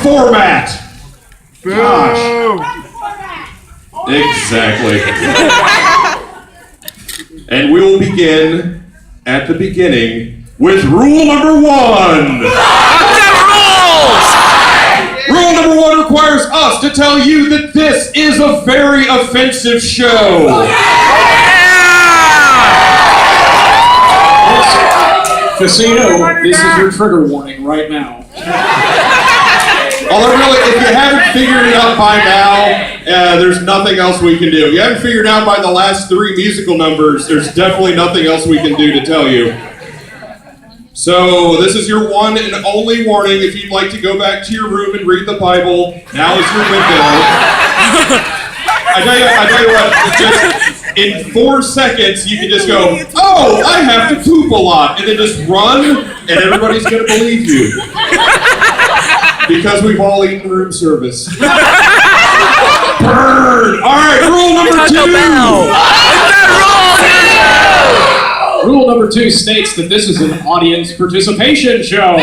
format. Gosh. Exactly. And we will begin at the beginning with rule number 1. Rule number 1 requires us to tell you that this is a very offensive show. Casino, this is your trigger warning right now. Although really, if you haven't figured it out by now, there's nothing else we can do. If you haven't figured out by the last 3 musical numbers, there's definitely nothing else we can do to tell you. So this is your one and only warning. If you'd like to go back to your room and read the Bible, now is your window. I tell you what, just in 4 seconds, you can just go, oh, I have to poop a lot, and then just run, and everybody's going to believe you. Because we've all eaten room service. Burn! All right, rule number 2. Rule number 2 states that this is an audience participation show.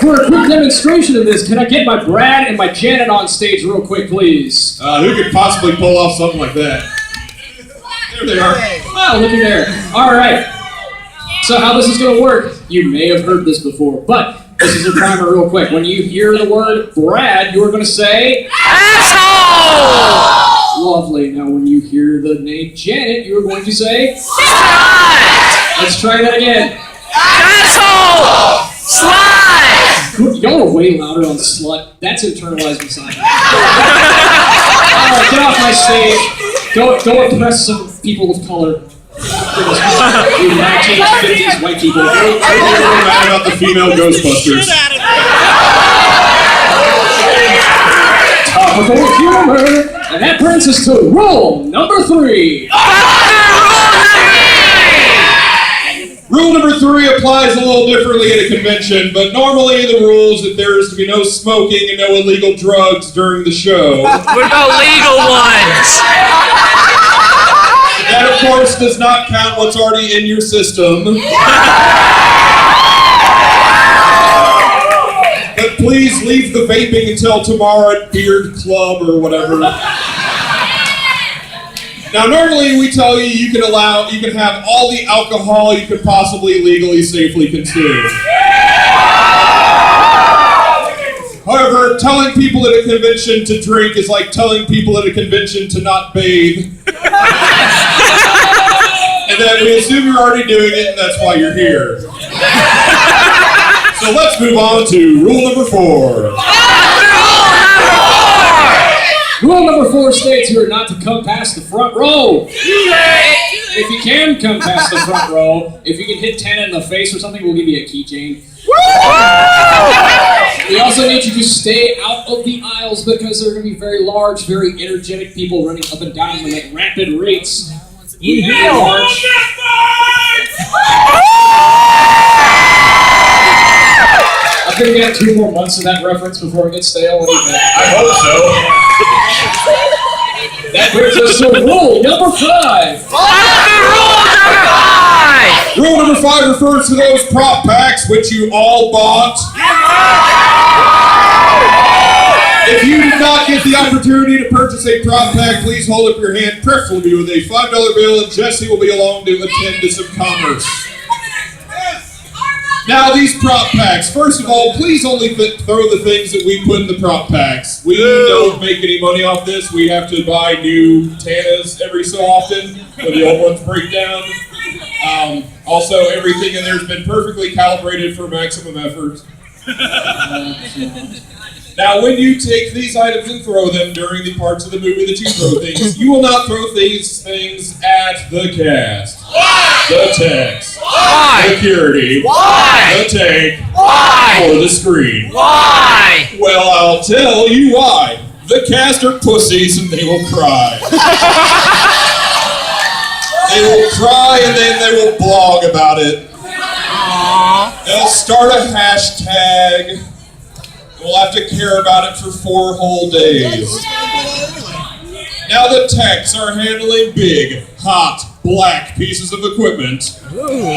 For a quick demonstration of this, can I get my Brad and my Janet on stage real quick, please? Who could possibly pull off something like that? There they are. Wow, looky there. All right. So how this is going to work, you may have heard this before, but this is a primer real quick. When you hear the word Brad, you are going to say, asshole! Lovely. Now when you hear the name Janet, you are going to say, slut! Let's try that again. Asshole! Slut! Y'all are way louder on slut. That's internalized misogyny. Alright, get off my stage. Go impress some people of color. 1950s white people. I'm mad about the female Ghostbusters. Topical humor, and that brings us to rule number 3. Rule number 3 applies a little differently at a convention, but normally the rule is that there is to be no smoking and no illegal drugs during the show. What about legal ones? That, of course, does not count what's already in your system. But please leave the vaping until tomorrow at Beard Club or whatever. Now, normally we tell you you can have all the alcohol you could possibly legally safely consume. However, telling people at a convention to drink is like telling people at a convention to not bathe. And then we assume you're already doing it, and that's why you're here. So let's move on to rule number 4. Rule number 4 states you are not to come past the front row. If you can come past the front row, if you can hit 10 in the face or something, we'll give you a keychain. We also need you to stay out of the aisles because there are going to be very large, very energetic people running up and down them at rapid rates. We have march. I'm going to get 2 more months of that reference before it gets stale. I hope so. That brings us to rule number 5. Rule number 5 refers to those prop packs which you all bought. If you did not get the opportunity to purchase a prop pack, please hold up your hand, preferably with a $5 bill, and Jesse will be along to attend to some commerce. Now, these prop packs, first of all, please only throw the things that we put in the prop packs. We don't make any money off this. We have to buy new Tanas every so often when the old ones break down. Also, everything in there has been perfectly calibrated for maximum effort. Now, when you take these items and throw them during the parts of the movie that you throw things, you will not throw these things at the cast. Why? The text. Why? Security. Why? The take. Why? Or the screen. Why? Well, I'll tell you why. The cast are pussies and they will cry. They will cry and then they will blog about it. Aww. They'll start a hashtag. We'll have to care about it for 4 whole days. Now the techs are handling big, hot, black pieces of equipment. Ooh.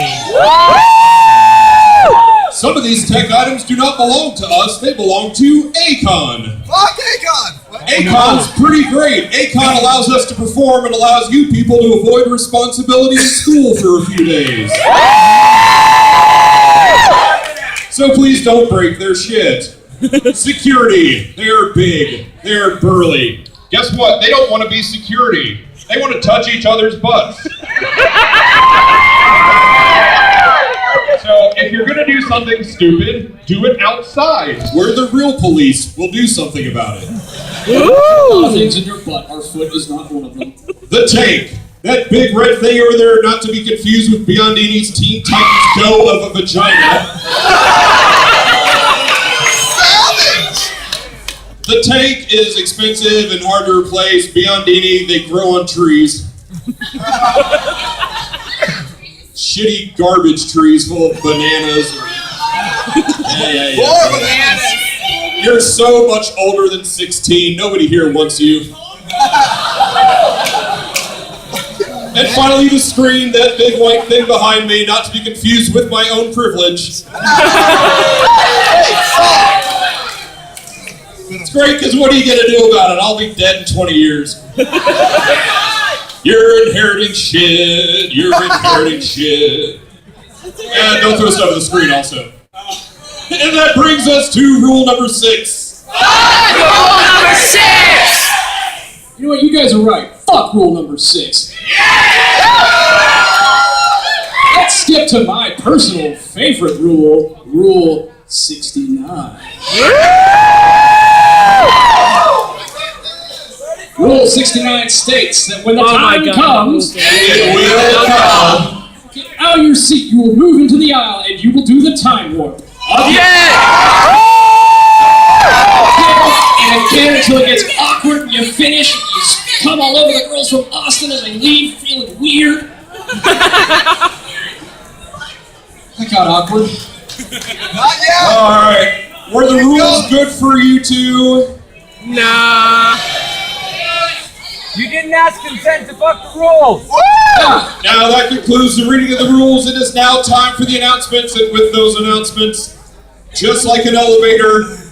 Some of these tech items do not belong to us, they belong to a-kon. Fuck a-kon! a-kon's pretty great. a-kon allows us to perform and allows you people to avoid responsibility in school for a few days. So please don't break their shit. Security, they're big, they're burly. Guess what? They don't want to be security. They want to touch each other's butts. So if you're going to do something stupid, do it outside, where the real police will do something about it. Things in your butt. Our foot is not one of them. The tank. That big red thing over there, not to be confused with Biondini's Teen Titans Go of a vagina. Savage! The tank is expensive and hard to replace. Biondini, they grow on trees. Shitty garbage trees full of bananas. Yeah. More bananas! You're so much older than 16. Nobody here wants you. And finally, the screen, that big white thing behind me, not to be confused with my own privilege. It's great, because what are you going to do about it? I'll be dead in 20 years. You're inheriting shit. You're inheriting shit. And don't throw stuff at the screen, also. And that brings us to rule number 6. Rule number 6! You know what? You guys are right. Fuck rule number 6. Let's skip to my personal favorite rule, Rule 69. Rule 69 states that when the time comes, It will come. get out of your seat, you will move into the aisle, and you will do the time warp. Yeah! And again until it gets awkward, and you finish, you come all over the girls from Austin as they leave, feeling weird. That got awkward. Not yet! Alright. Were the rules good for you two? Nah. You didn't ask consent to fuck the rules. Now that concludes the reading of the rules. It is now time for the announcements, and with those announcements, just like an elevator,